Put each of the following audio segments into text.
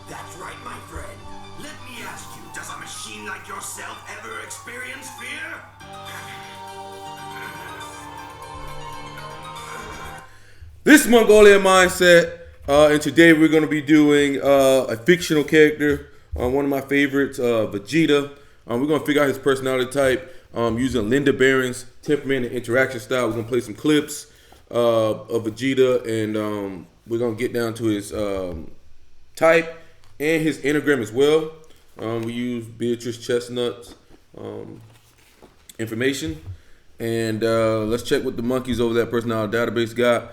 That's right, my friend. Let me ask you, does a machine like yourself ever experience fear? This is Mongolian Mindset, and today we're going to be doing a fictional character, one of my favorites, Vegeta. We're going to figure out his personality type using Linda Barrens Temperament and Interaction style. We're going to play some clips of Vegeta, and we're going to get down to his type and his Enneagram as well. We use Beatrice Chestnut's information, and let's check what the monkeys over that personality database got.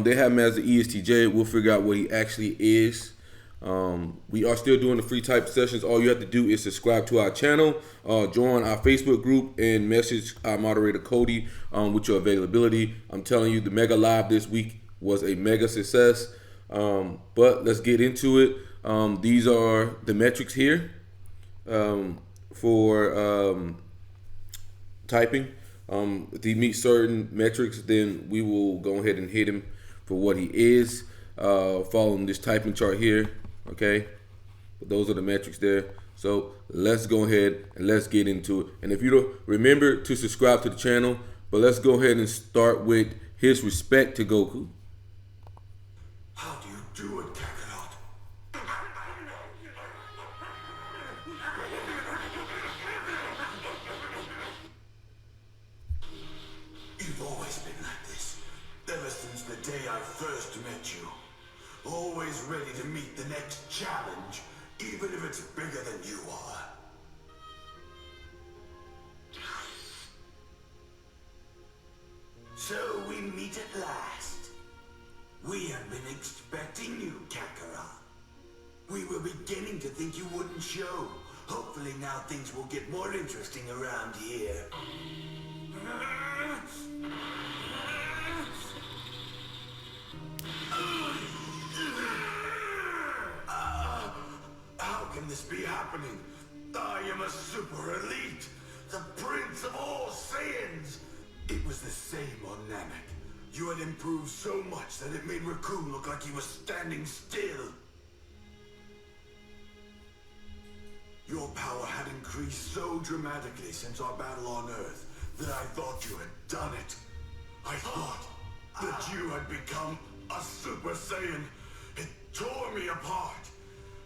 They have him as the ESTJ. We'll figure out what he actually is. We are still doing the free type sessions. All you have to do is subscribe to our channel, join our Facebook group, and message our moderator Cody with your availability. I'm telling you, the Mega Live this week was a mega success. But let's get into it. These are the metrics here for typing. If he meets certain metrics, then we will go ahead and hit him for what he is, following this typing chart here. Okay, but those are the metrics there. So let's go ahead and let's get into it. And if you don't remember to subscribe to the channel, but let's go ahead and start with his respect to Goku. How do you do it, Kakarot? You've always been like this, ever since the day I first met you. Always ready to meet the next challenge, even if it's bigger than you are. So we meet at last. We have been expecting you, Kakarot. We were beginning to think you wouldn't show. Hopefully now things will get more interesting around here. How can this be happening? I am a super elite, the prince of all Saiyans. It was the same on Namek. You had improved so much that it made Raccoon look like he was standing still. Your power had increased so dramatically since our battle on Earth that I thought you had done it. I thought that you had become a Super Saiyan. It tore me apart.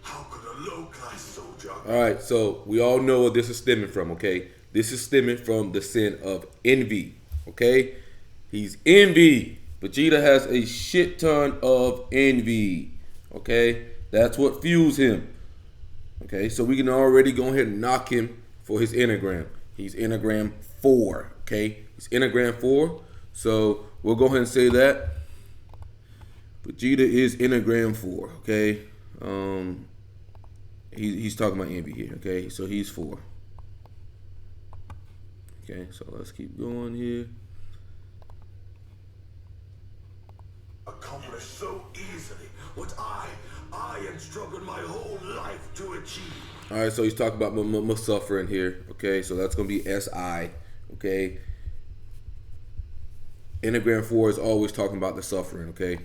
How could a low-class soldier... All right, so we all know what this is stemming from, okay? This is stemming from the sin of envy, okay? He's envy. Vegeta has a shit ton of envy, okay? That's what fuels him, okay? So we can already go ahead and knock him for his Enneagram. He's Enneagram 4, okay? He's Enneagram 4, so we'll go ahead and say that. Vegeta is Enneagram 4, okay? He's talking about envy here, okay? So he's 4. Okay, so let's keep going here. Accomplished so easily what I had struggled my whole life to achieve. All right, so he's talking about my suffering here, okay? So that's going to be SI, okay? Enneagram 4 is always talking about the suffering, okay?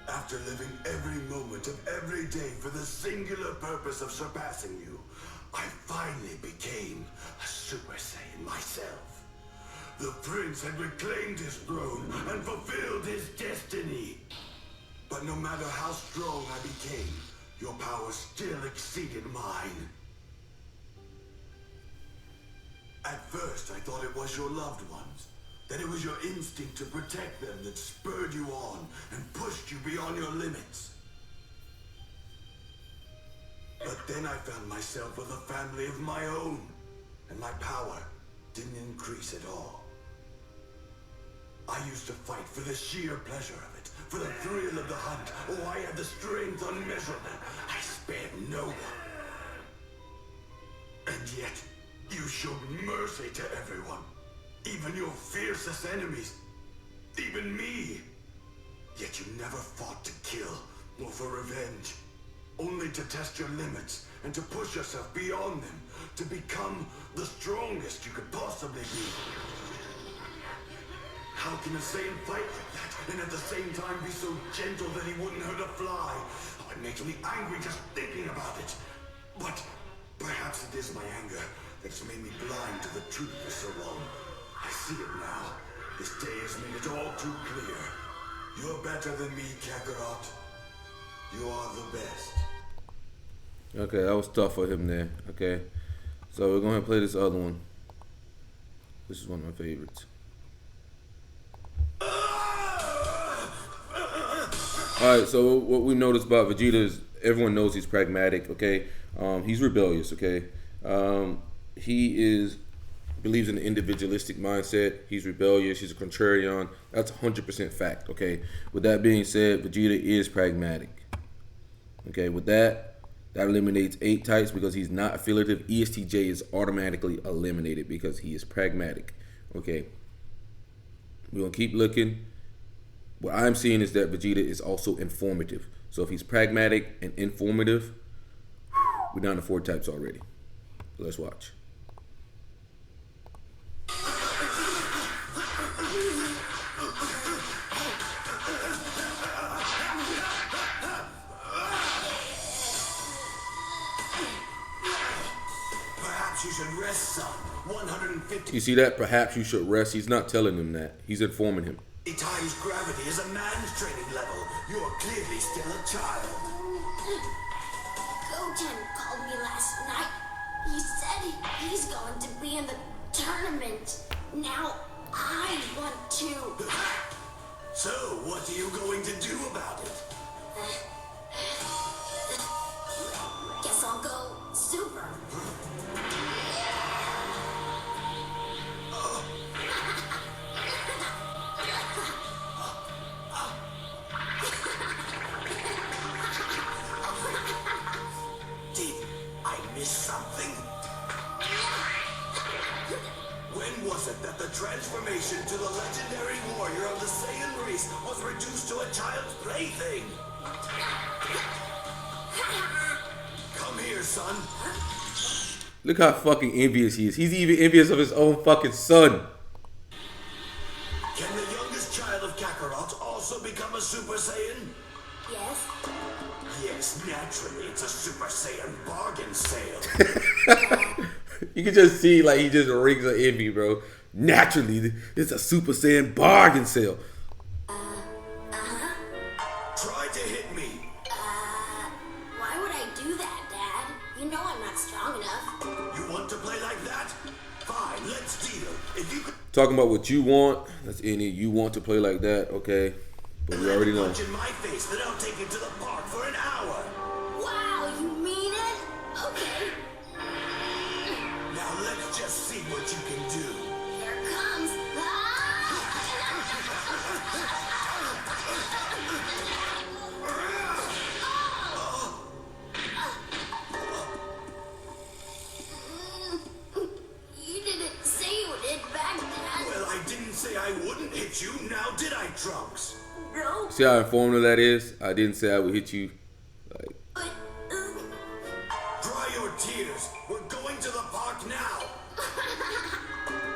After living every moment of every day for the singular purpose of surpassing you, I finally became a Super Saiyan myself. The prince had reclaimed his throne and fulfilled his destiny. But no matter how strong I became, your power still exceeded mine. At first, I thought it was your loved ones. That it was your instinct to protect them that spurred you on and pushed you beyond your limits. But then I found myself with a family of my own, and my power didn't increase at all. I used to fight for the sheer pleasure of it, for the thrill of the hunt. Oh, I had the strength unmeasurable. I spared no one. And yet, you showed mercy to everyone. Even your fiercest enemies. Even me. Yet you never fought to kill or for revenge. only to test your limits and to push yourself beyond them, to become the strongest you could possibly be. How can a Saiyan fight like that and at the same time be so gentle that he wouldn't hurt a fly? Oh, it makes me angry just thinking about it. But perhaps it is my anger that's made me blind to the truth for so long. I see it now. This day has made it all too clear. You're better than me, Kakarot. You are the best. Okay, that was tough for him there. Okay, so we're going to play this other one. This is one of my favorites. Alright, so what we noticed about Vegeta is everyone knows he's pragmatic, okay? He's rebellious, okay? He believes in the individualistic mindset. He's rebellious. He's a contrarian. That's 100% fact, okay? With that being said, Vegeta is pragmatic. Okay, with that eliminates 8 types because he's not affiliative. ESTJ is automatically eliminated because he is pragmatic, okay? We're going to keep looking. What I'm seeing is that Vegeta is also informative. So if he's pragmatic and informative, we're down to 4 types already. So let's watch. Perhaps you should rest, son. 150 You see that? Perhaps you should rest. He's not telling him that. He's informing him. times gravity is a man's training level. You are clearly still a child. Goku called me last night. He said he's going to be in the tournament. Now I want to. So, what are you going to do about it? Guess I'll go super. Did I miss something? When was it that the transformation to the legendary warrior of the Saiyan race was reduced to a child's plaything? Come here, son. Look how fucking envious he is. He's even envious of his own fucking son. Can the youngest child of Kakarot also become a Super Saiyan? Yes. Yes, naturally, it's a Super Saiyan bargain sale. You can just see like he just rings of envy, bro. Naturally, it's a Super Saiyan bargain sale. Try to hit me. Why would I do that, Dad? You know I'm not strong enough. You want to play like that? Fine, let's deal. If you could Talking about what you want, that's any you want to play like that, okay? But we already know. punch in my face, then I'll take you to the park for an hour. Wow, you mean it? Okay. Now let's just see what you can do. Here it comes. You didn't say you would hit back, Dad. Well, I didn't say I wouldn't hit you, now did I, Trunks? No. See how informative that is? I didn't say I would hit you. Like, But, Dry your tears. We're going to the park now.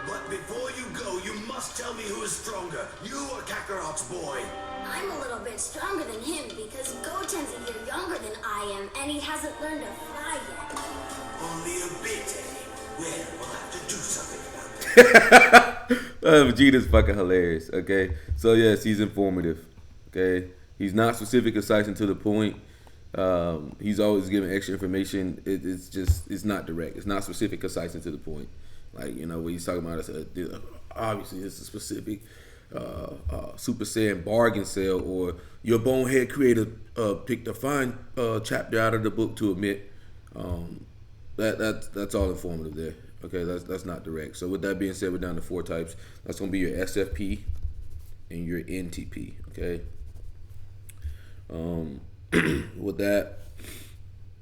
But before you go, you must tell me who is stronger, you or Kakarot's boy. I'm a little bit stronger than him because Goten's a year younger than I am, and he hasn't learned to fly yet. Only a bit, eh? Well, we'll have to do something about that. Vegeta's fucking hilarious, okay? So yes, he's informative, okay? He's not specific, concise, and to the point. He's always giving extra information. It's not direct. It's not specific, concise, and to the point. Like, you know, what he's talking about is obviously it's a specific Super Saiyan bargain sale, or your bonehead creator picked a fine chapter out of the book to admit. That's all informative there. Okay, that's not direct. So with that being said, we're down to 4 types. That's gonna be your SFP and your NTP. Okay. With that,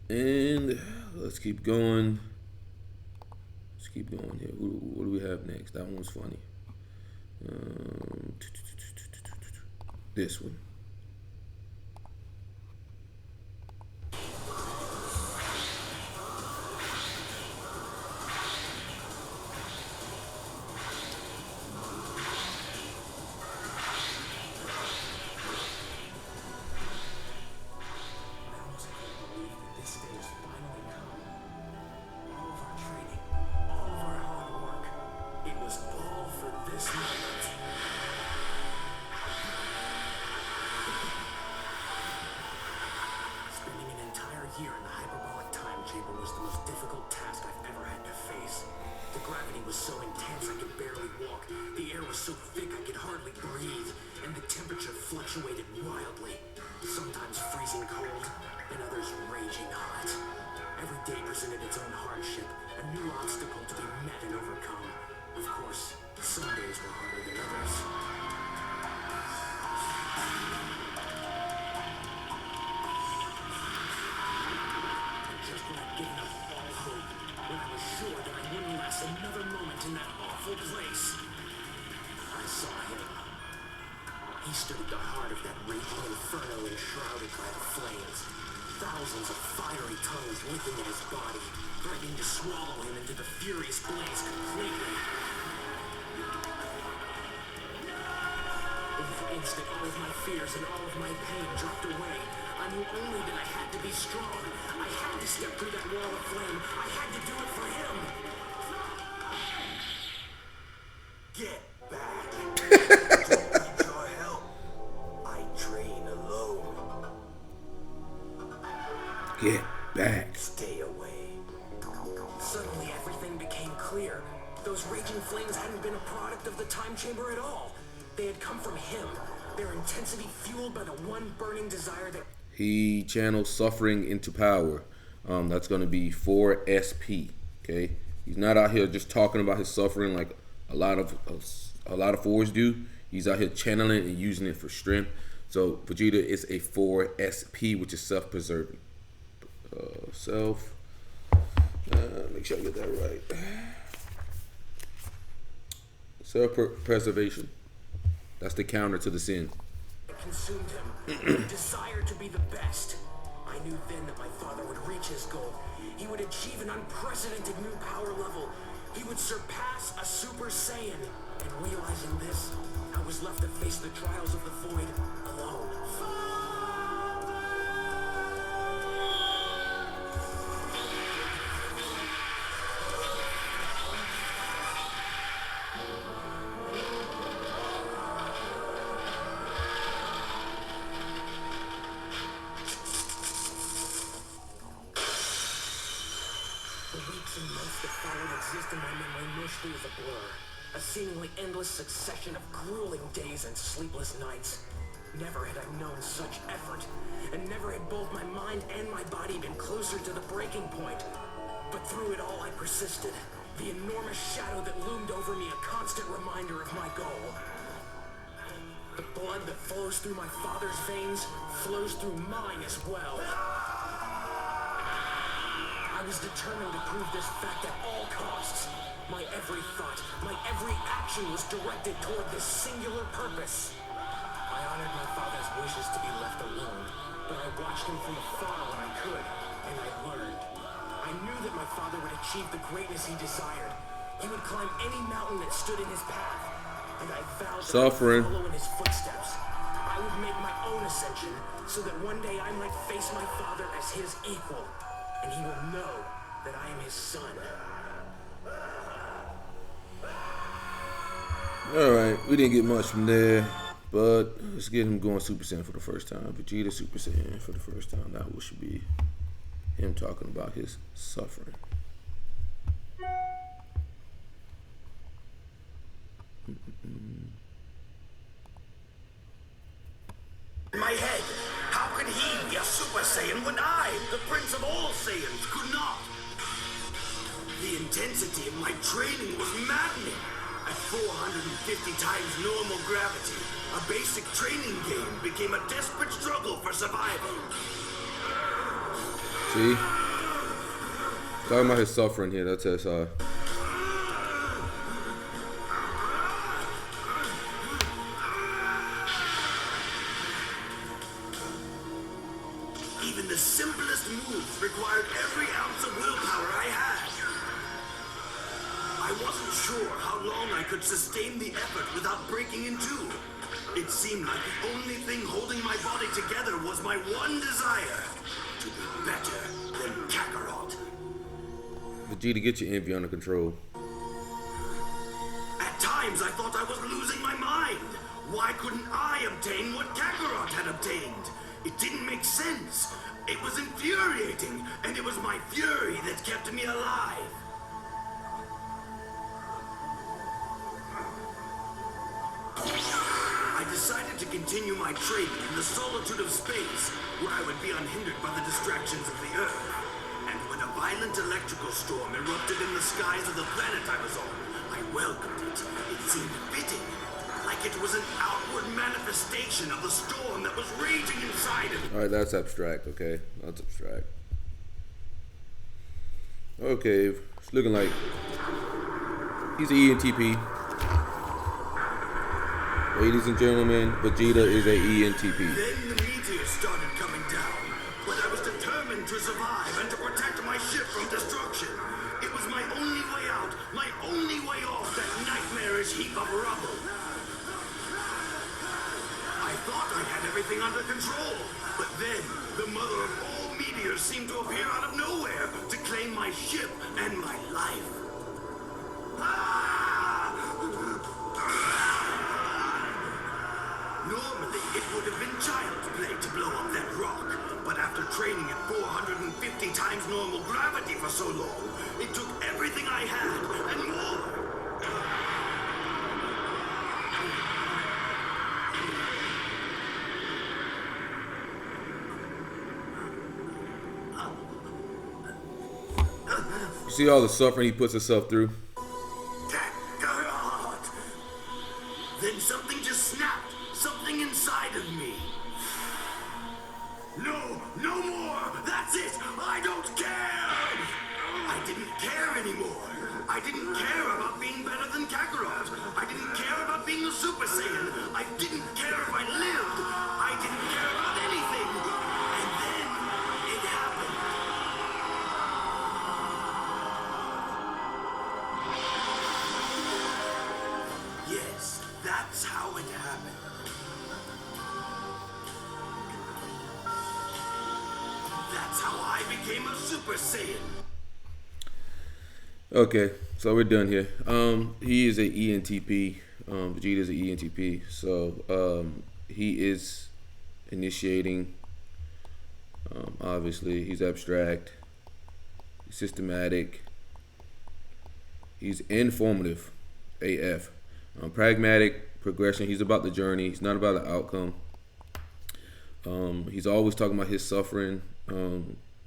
and let's keep going. Let's keep going here. What do we have next? That one was funny. This one. difficult task I've ever had to face. The gravity was so intense I could barely walk. The air was so thick I could hardly breathe. And the temperature fluctuated wildly. Sometimes freezing cold, and others raging hot. Every day presented its own hardship, a new obstacle to be met and overcome. Of course, some days were harder than others. And just when I'd given up all hope, when I was sure that I wouldn't last another moment in that awful place, I saw him. He stood at the heart of that raging inferno enshrouded by the flames. Thousands of fiery tongues licking at his body, threatening to swallow him into the furious blaze completely. In an instant, all of my fears and all of my pain dropped away. I knew only that I had to be strong. I had to step through that wall of flame. I had to do it for him. Get back. Don't need your help. I train alone. Get back. Stay away. Suddenly, everything became clear. Those raging flames hadn't been a product of the time chamber at all. They had come from him, their intensity fueled by the one burning desire that... He channels suffering into power. That's going to be 4SP, okay? He's not out here just talking about his suffering like a lot of fours do. He's out here channeling and using it for strength. So Vegeta is a 4SP, which is self-preserving. Make sure I get that right. Self-preservation. That's the counter to the sin. Consumed him, desire to be the best. I knew then that my father would reach his goal. He would achieve an unprecedented new power level. He would surpass a Super Saiyan. And realizing this, I was left to face the trials of the void alone. In my memory mostly as a blur, a seemingly endless succession of grueling days and sleepless nights. Never had I known such effort, and never had both my mind and my body been closer to the breaking point. But through it all I persisted, the enormous shadow that loomed over me a constant reminder of my goal. The blood that flows through my father's veins flows through mine as well. I was determined to prove this fact at all costs. My every thought, my every action was directed toward this singular purpose. I honored my father's wishes to be left alone, but I watched him from afar when I could, and I learned. I knew that my father would achieve the greatness he desired. He would climb any mountain that stood in his path, and I vowed that I would follow in his footsteps. I would make my own ascension, so that one day I might face my father as his equal. And he will know that I am his son. Alright, we didn't get much from there, but let's get him going Super Saiyan for the first time. Vegeta Super Saiyan for the first time. That should be him talking about his suffering. In my head, how could he be a Super Saiyan when I, the Prince of all Saiyans, could not? The intensity of my training was maddening. At 450 times normal gravity, a basic training game became a desperate struggle for survival. See? Talking about his suffering here, that's SI. Even the simplest moves required every ounce of willpower I had. I wasn't sure how long I could sustain the effort without breaking in two. It seemed like the only thing holding my body together was my one desire, to be better than Kakarot. Vegeta, get your envy under control. At times I thought I was losing my mind. Why couldn't I obtain what Kakarot had obtained? It didn't make sense. It was infuriating, and it was my fury that kept me alive. I decided to continue my training in the solitude of space, where I would be unhindered by the distractions of the Earth. And when a violent electrical storm erupted in the skies of the planet I was on, I welcomed it. It seemed fitting, like it was an outward manifestation of the storm that was raging inside of me. All right, that's abstract, okay? That's abstract. Okay, it's looking like he's an ENTP. Ladies and gentlemen, Vegeta is a ENTP. Then the meteors started coming down, but I was determined to survive and to protect my ship from destruction. It was my only way out, my only way off that nightmarish heap of rubble. I thought I had everything under control, but then the mother of all meteors seemed to appear out of nowhere to claim my ship and my life. Normally, it would have been child's play to blow up that rock, but after training at 450 times normal gravity for so long, it took everything I had and more. You see all the suffering he puts himself through? Then something just snapped. Something inside of me. No, no more. That's it. I don't care. I didn't care anymore. I didn't care about being better than Kakarot. I didn't care about being a Super Saiyan. I didn't care if I lived. I didn't care about anything. And then it happened. Yes, that's how it happened. That's how I became a Super Saiyan. Okay, so we're done here. He is a ENTP. Vegeta is an ENTP. So he is initiating. Obviously, he's abstract. He's systematic. He's informative. AF. Pragmatic progression. He's about the journey. He's not about the outcome. He's always talking about his suffering.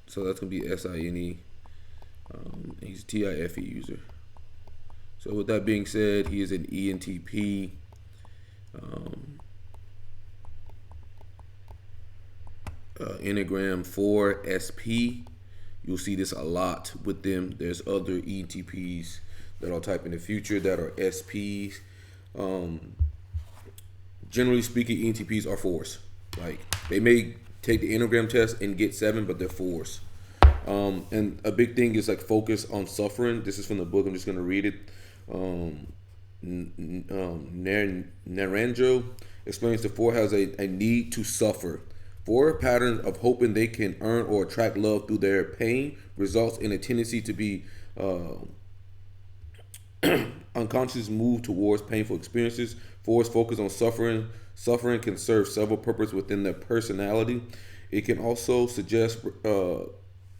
So that's gonna be Saiyan. He's a TIFE user. So with that being said, he is an ENTP. Enneagram 4 SP. You'll see this a lot with them. There's other ENTPs that I'll type in the future that are SPs. Generally speaking, ENTPs are 4s. Like, they may take the Enneagram test and get 7, but they're 4s. And a big thing is like focus on suffering. This is from the book. I'm just going to read it. Naranjo explains the 4 has a need to suffer. 4 patterns of hoping they can earn or attract love through their pain results in a tendency to be unconscious move towards painful experiences. 4s focus on suffering. Suffering can serve several purposes within their personality. It can also suggest, and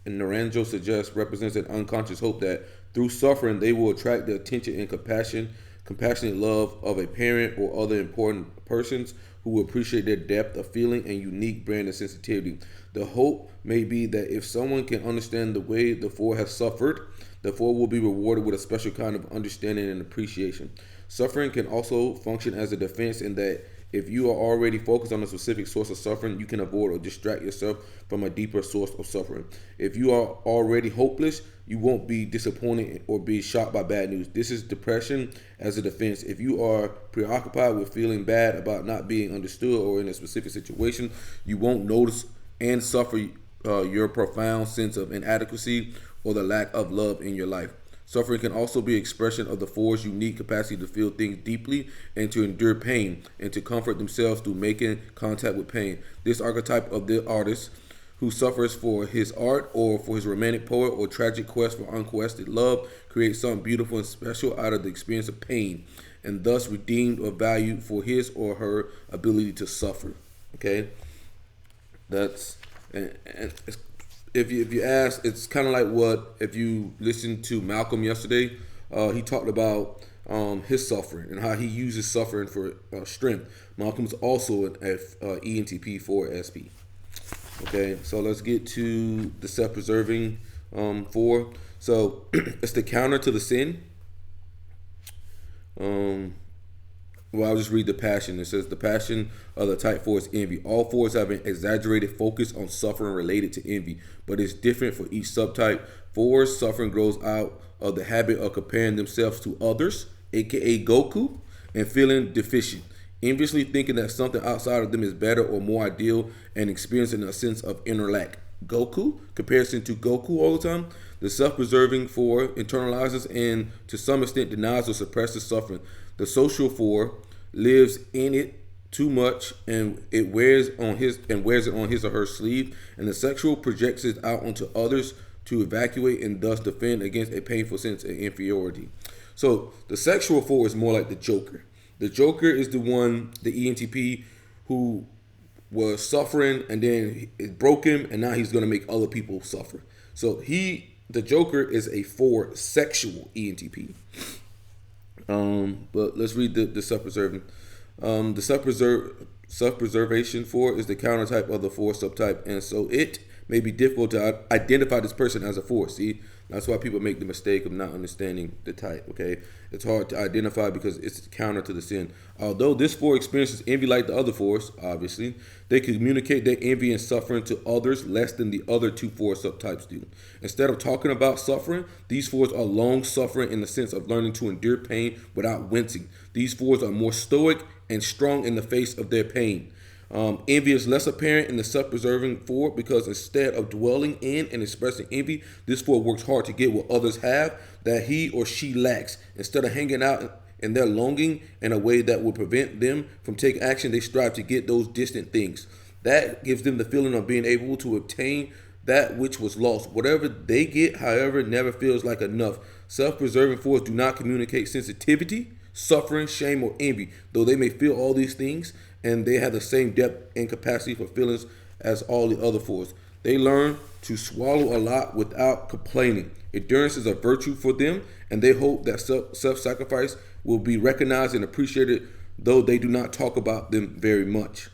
Naranjo suggests, represents an unconscious hope that through suffering they will attract the attention and compassionate love of a parent or other important persons who will appreciate their depth of feeling and unique brand of sensitivity. The hope may be that if someone can understand the way the 4 has suffered, the 4 will be rewarded with a special kind of understanding and appreciation. Suffering can also function as a defense in that if you are already focused on a specific source of suffering, you can avoid or distract yourself from a deeper source of suffering. If you are already hopeless, you won't be disappointed or be shocked by bad news. This is depression as a defense. If you are preoccupied with feeling bad about not being understood or in a specific situation, you won't notice and suffer your profound sense of inadequacy or the lack of love in your life. Suffering can also be expression of the 4's unique capacity to feel things deeply and to endure pain and to comfort themselves through making contact with pain. This archetype of the artist who suffers for his art or for his romantic poet or tragic quest for unquestioned love creates something beautiful and special out of the experience of pain and thus redeemed or valued for his or her ability to suffer. Okay? That's and if you ask, it's kind of like what if you listened to Malcolm yesterday. He talked about his suffering and how he uses suffering for strength. Malcolm's also an ENTP for SP. Okay, so let's get to the self-preserving 4. So it's the counter to the sin. Well, I'll just read the passion. It says the passion of the type 4 is envy. All 4s have an exaggerated focus on suffering related to envy, but it's different for each subtype. 4s suffering grows out of the habit of comparing themselves to others, aka Goku, and feeling deficient, enviously thinking that something outside of them is better or more ideal, and experiencing a sense of inner lack. Goku, comparison to Goku all the time. The self-preserving 4 internalizes and to some extent denies or suppresses suffering. The social 4 lives in it too much and it wears it on his or her sleeve, and the sexual projects it out onto others to evacuate and thus defend against a painful sense of inferiority. So the sexual 4 is more like the Joker. The Joker is the one, the ENTP, who was suffering and then it broke him, and now he's going to make other people suffer. So the Joker is a 4 sexual ENTP. But let's read the self-preserving. The self-preservation 4 is the counter type of the 4 subtype, and so it may be difficult to identify this person as a 4. See, that's why people make the mistake of not understanding the type. Okay, it's hard to identify because it's counter to the sin. Although this 4 experiences envy like the other 4s, obviously, they communicate their envy and suffering to others less than the other 2 4 subtypes do. Instead of talking about suffering, these 4s are long suffering in the sense of learning to endure pain without wincing. These 4s are more stoic and strong in the face of their pain. Envy is less apparent in the self-preserving 4 because instead of dwelling in and expressing envy, this 4 works hard to get what others have that he or she lacks. Instead of hanging out in their longing in a way that will prevent them from taking action, they strive to get those distant things. That gives them the feeling of being able to obtain that which was lost. Whatever they get, however, never feels like enough. Self-preserving 4s do not communicate sensitivity, suffering, shame, or envy, though they may feel all these things, and they have the same depth and capacity for feelings as all the other 4s. They learn to swallow a lot without complaining. Endurance is a virtue for them, and they hope that self-sacrifice will be recognized and appreciated, though they do not talk about them very much.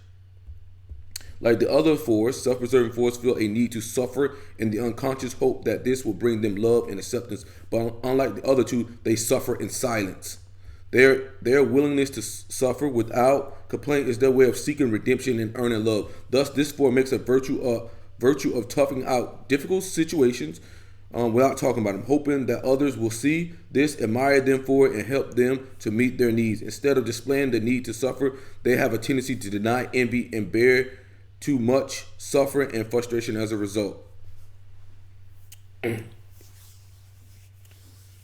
Like the other 4s, self-preserving 4s feel a need to suffer in the unconscious hope that this will bring them love and acceptance, but unlike the other 2, they suffer in silence. Their willingness to suffer without complaint is their way of seeking redemption and earning love. Thus, this 4 makes a virtue of toughing out difficult situations without talking about them, hoping that others will see this, admire them for it, and help them to meet their needs. Instead of displaying the need to suffer, they have a tendency to deny envy and bear too much suffering and frustration as a result.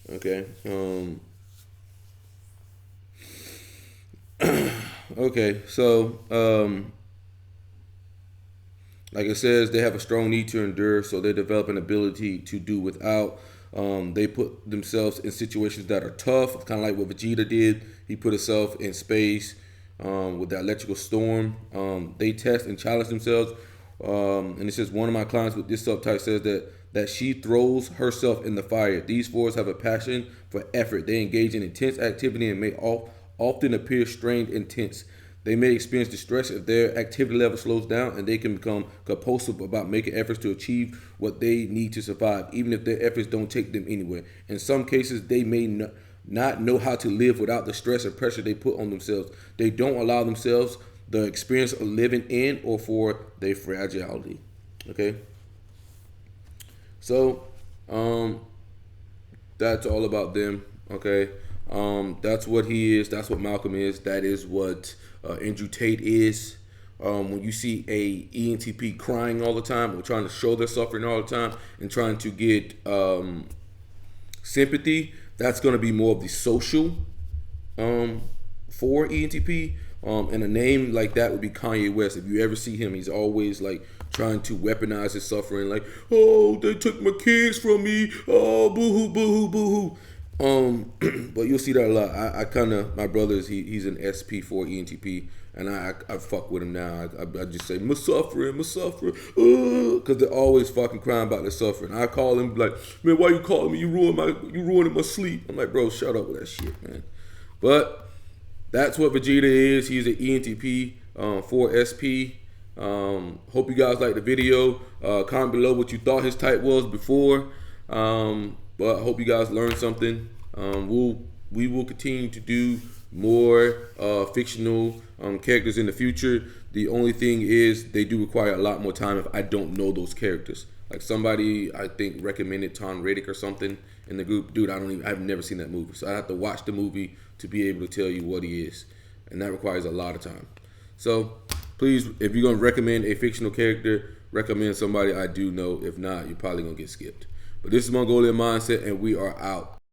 Okay. Okay, so like it says, they have a strong need to endure, so they develop an ability to do without. They put themselves in situations that are tough. It's kind of like what Vegeta did. He put himself in space with that electrical storm. They test and challenge themselves. And it says one of my clients with this subtype says that she throws herself in the fire. These 4s have a passion for effort. They engage in intense activity and may often appear strained and tense. They may experience distress if their activity level slows down, and they can become compulsive about making efforts to achieve what they need to survive, even if their efforts don't take them anywhere. In some cases, they may not know how to live without the stress and pressure they put on themselves. They don't allow themselves the experience of living in or for their fragility. Okay? So, that's all about them. Okay? That's what he is. That's what Malcolm is. That is what Andrew Tate is. When you see a ENTP crying all the time or trying to show their suffering all the time and trying to get sympathy, that's going to be more of the social for ENTP. And a name like that would be Kanye West. If you ever see him, he's always like trying to weaponize his suffering, like, oh, they took my kids from me, oh, boo-hoo, boo-hoo, boo-hoo. But you'll see that a lot. I kind of, my brother's he's an SP for ENTP, and I fuck with him now. I just say, my suffering, because they're always fucking crying about their suffering. I call him like, man, why you calling me? You ruining my sleep. I'm like, bro, shut up with that shit, man. But that's what Vegeta is. He's an ENTP for SP. Hope you guys liked the video. Comment below what you thought his type was before. But I hope you guys learned something. We will continue to do more fictional characters in the future. The only thing is they do require a lot more time if I don't know those characters. Like somebody I think recommended Tom Riddick or something in the group. Dude, I've never seen that movie. So I have to watch the movie to be able to tell you what he is. And that requires a lot of time. So please, if you're going to recommend a fictional character, recommend somebody I do know. If not, you're probably going to get skipped. But this is Mongolian Mindset, and we are out.